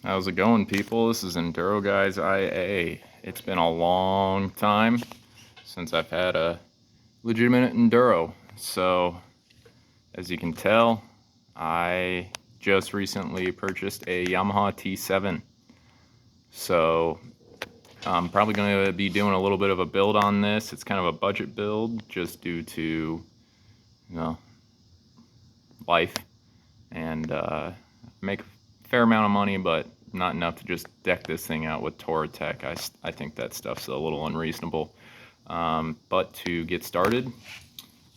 How's it going, people? This is Enduro Guys IA. It's been a long time since I've had a legitimate Enduro. So, as you can tell, I just recently purchased a Yamaha T7. So, I'm probably going to be doing a little bit of a build on this. It's kind of a budget build just due to, life and make a fair amount of money, but not enough to just deck this thing out with Tech. I think that stuff's a little unreasonable. But to get started,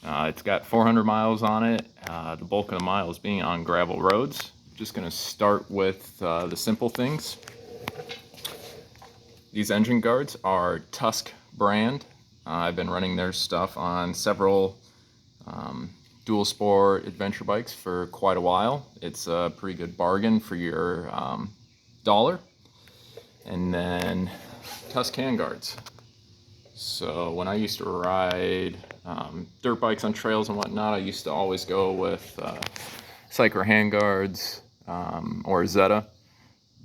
it's got 400 miles on it. The bulk of the miles being on gravel roads. Just going to start with the simple things. These engine guards are Tusk brand. I've been running their stuff on several dual sport adventure bikes for quite a while. It's a pretty good bargain for your dollar. And then Tusk handguards. So when I used to ride dirt bikes on trails and whatnot, I used to always go with Cycler handguards or Zeta.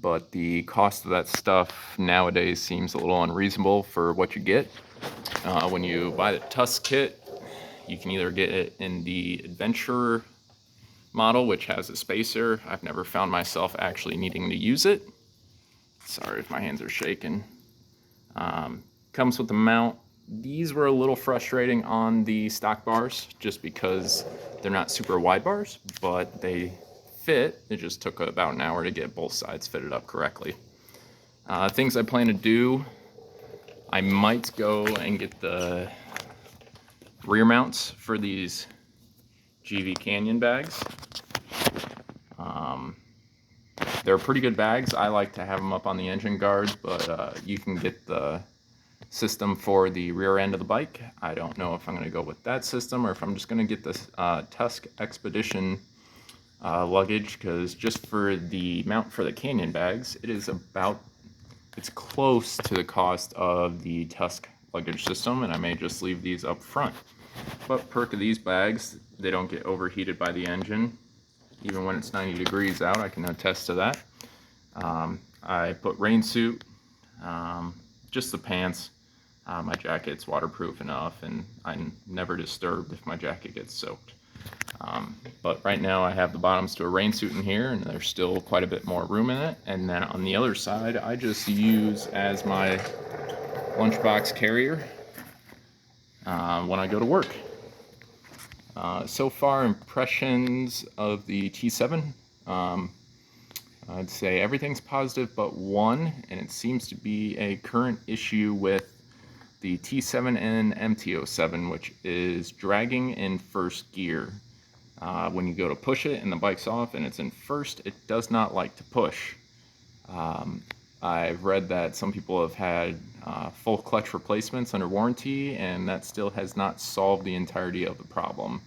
But the cost of that stuff nowadays seems a little unreasonable for what you get. When you buy the Tusk kit, you can either get it in the Adventure model, which has a spacer. I've never found myself actually needing to use it. Sorry if my hands are shaking. Comes with the mount. These were a little frustrating on the stock bars just because they're not super wide bars, but they fit. It just took about an hour to get both sides fitted up correctly. Things I plan to do, I might go and get the rear mounts for these GIVI Canyon bags. They're pretty good bags. I like to have them up on the engine guards, but you can get the system for the rear end of the bike. I don't know if I'm going to go with that system or if I'm just going to get this Tusk Expedition luggage, because just for the mount for the Canyon bags, it's close to the cost of the Tusk luggage system, and I may just leave these up front. But perk of these bags, they don't get overheated by the engine. Even when it's 90 degrees out, I can attest to that. I put rain suit, just the pants. My jacket's waterproof enough, and I'm never disturbed if my jacket gets soaked. But right now I have the bottoms to a rain suit in here, and there's still quite a bit more room in it. And then on the other side, I just use as my lunchbox carrier when I go to work. So far, impressions of the T7, I'd say everything's positive but one, and it seems to be a current issue with the T7 and MT07, which is dragging in first gear. When you go to push it and the bike's off and it's in first, it does not like to push. I've read that some people have had full clutch replacements under warranty, and that still has not solved the entirety of the problem.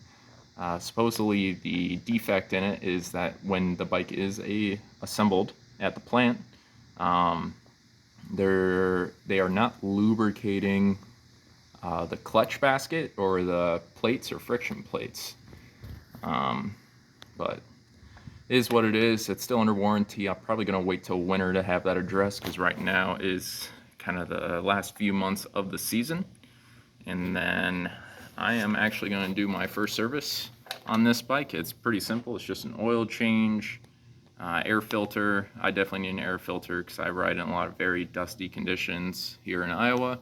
Supposedly the defect in it is that when the bike is assembled at the plant, they are not lubricating the clutch basket or the plates or friction plates. But it is what it is. It's still under warranty. I'm probably going to wait till winter to have that addressed, because right now is kind of the last few months of the season. And then I am actually going to do my first service on this bike. It's pretty simple. It's just an oil change, air filter. I definitely need an air filter because I ride in a lot of very dusty conditions here in Iowa.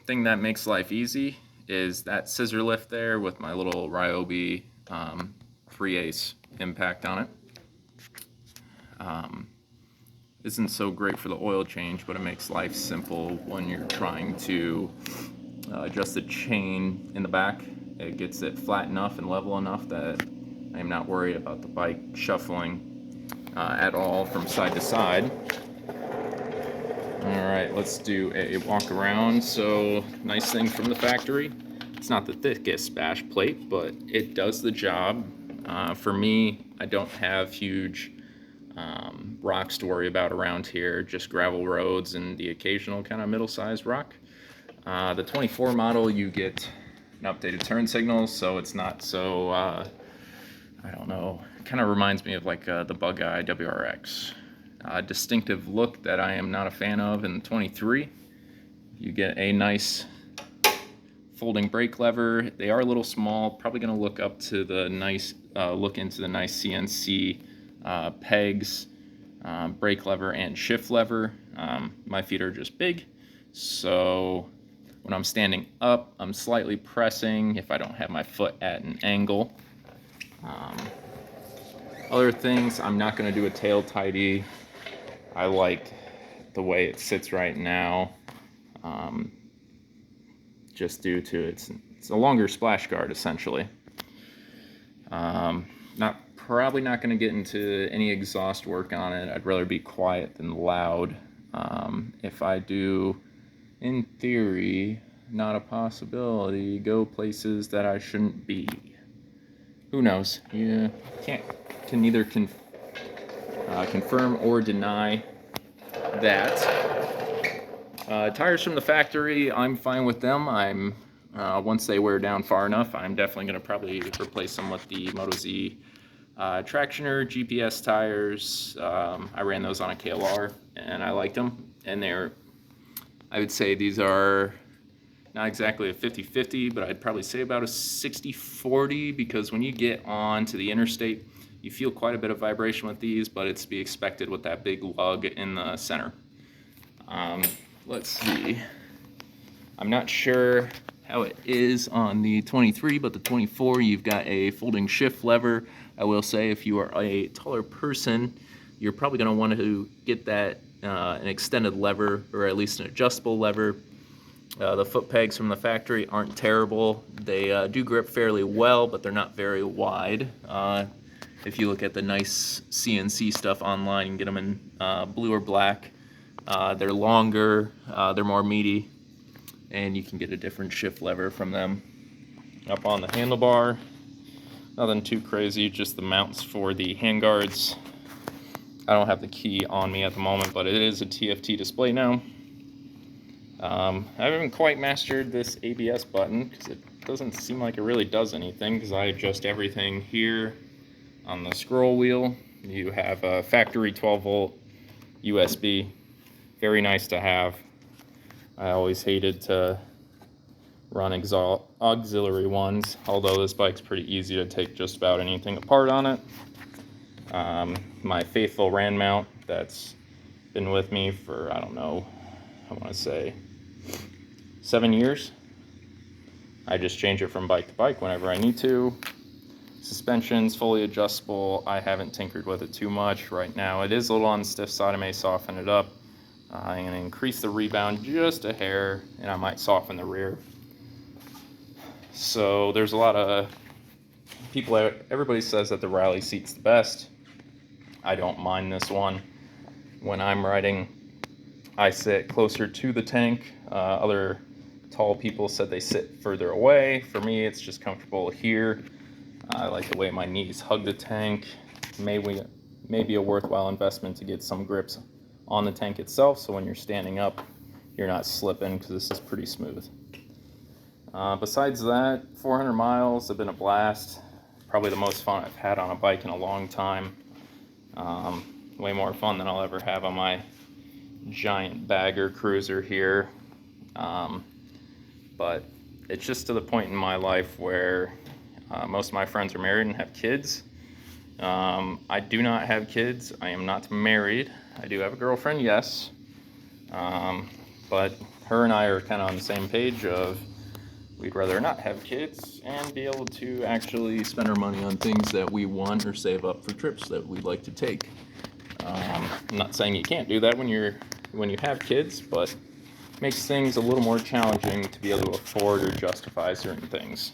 Thing that makes life easy is that scissor lift there with my little Ryobi 3/8 impact on it. Isn't so great for the oil change, but it makes life simple when you're trying to adjust the chain in the back. It gets it flat enough and level enough that I'm not worried about the bike shuffling at all from side to side. Alright, let's do a walk around. So, nice thing from the factory, it's not the thickest bash plate, but it does the job. For me, I don't have huge rocks to worry about around here, just gravel roads and the occasional kind of middle-sized rock. The 24 model, you get an updated turn signal, so it's not so, kind of reminds me of like the Bug Eye WRX. Distinctive look that I am not a fan of in the 23. You get a nice folding brake lever. They are a little small, probably going to look up to the nice, look into the nice CNC pegs, brake lever and shift lever. My feet are just big, so when I'm standing up, I'm slightly pressing if I don't have my foot at an angle. Other things, I'm not going to do a tail tidy. I like the way it sits right now, just due to it's a longer splash guard essentially. Probably not going to get into any exhaust work on it. I'd rather be quiet than loud. If I do, in theory, not a possibility, go places that I shouldn't be. Who knows? You can neither confirm or deny that. Tires from the factory, I'm fine with them. Once they wear down far enough, I'm definitely going to probably replace them with the Moto Z Tractioner GPS tires. I ran those on a KLR and I liked them, and I would say these are not exactly a 50-50, but I'd probably say about a 60-40, because when you get on to the interstate, you feel quite a bit of vibration with these, but it's to be expected with that big lug in the center. Let's see. I'm not sure how it is on the 23, but the 24, you've got a folding shift lever. I will say, if you are a taller person, you're probably going to want to get that an extended lever, or at least an adjustable lever. The foot pegs from the factory aren't terrible. They do grip fairly well, but they're not very wide. If you look at the nice CNC stuff online, you can get them in blue or black. They're longer, they're more meaty, and you can get a different shift lever from them. Up on the handlebar, nothing too crazy, just the mounts for the handguards. I don't have the key on me at the moment, but it is a TFT display now. I haven't quite mastered this ABS button because it doesn't seem like it really does anything, because I adjust everything here on the scroll wheel. You have a factory 12-volt USB. Very nice to have. I always hated to run auxiliary ones, although this bike's pretty easy to take just about anything apart on it. My faithful ran mount that's been with me for, I don't know, I want to say 7 years. I just change it from bike to bike whenever I need to. Suspension's fully adjustable. I haven't tinkered with it too much right now. It is a little on the stiff side. I may soften it up. I'm going to increase the rebound just a hair, and I might soften the rear. So there's a lot of people, everybody says that the rally seat's the best. I don't mind this one. When I'm riding, I sit closer to the tank. Other tall people said they sit further away. For me, it's just comfortable here. I like the way my knees hug the tank. Maybe a worthwhile investment to get some grips on the tank itself, so when you're standing up, you're not slipping, because this is pretty smooth. Besides that, 400 miles have been a blast. Probably the most fun I've had on a bike in a long time. Way more fun than I'll ever have on my giant bagger cruiser here. But it's just to the point in my life where most of my friends are married and have kids. I do not have kids. I am not married. I do have a girlfriend, yes. But her and I are kind of on the same page of we'd rather not have kids and be able to actually spend our money on things that we want or save up for trips that we'd like to take. I'm not saying you can't do that when you have kids, but it makes things a little more challenging to be able to afford or justify certain things.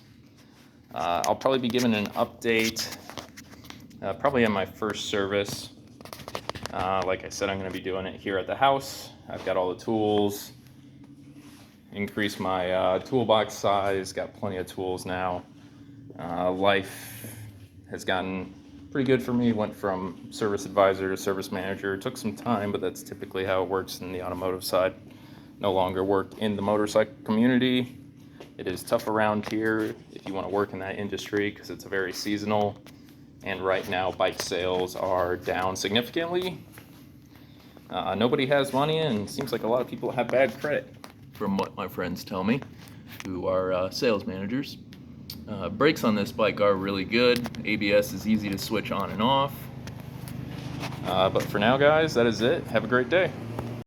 I'll probably be giving an update probably on my first service. Like I said, I'm going to be doing it here at the house. I've got all the tools, increased my toolbox size, got plenty of tools now. Life has gotten pretty good for me. Went from service advisor to service manager. It took some time, but that's typically how it works in the automotive side. No longer work in the motorcycle community. It is tough around here if you want to work in that industry, because it's a very seasonal And right now bike sales are down significantly. Nobody has money, and it seems like a lot of people have bad credit, from what my friends tell me, who are sales managers. Brakes on this bike are really good. ABS is easy to switch on and off. But for now, guys, that is it. Have a great day.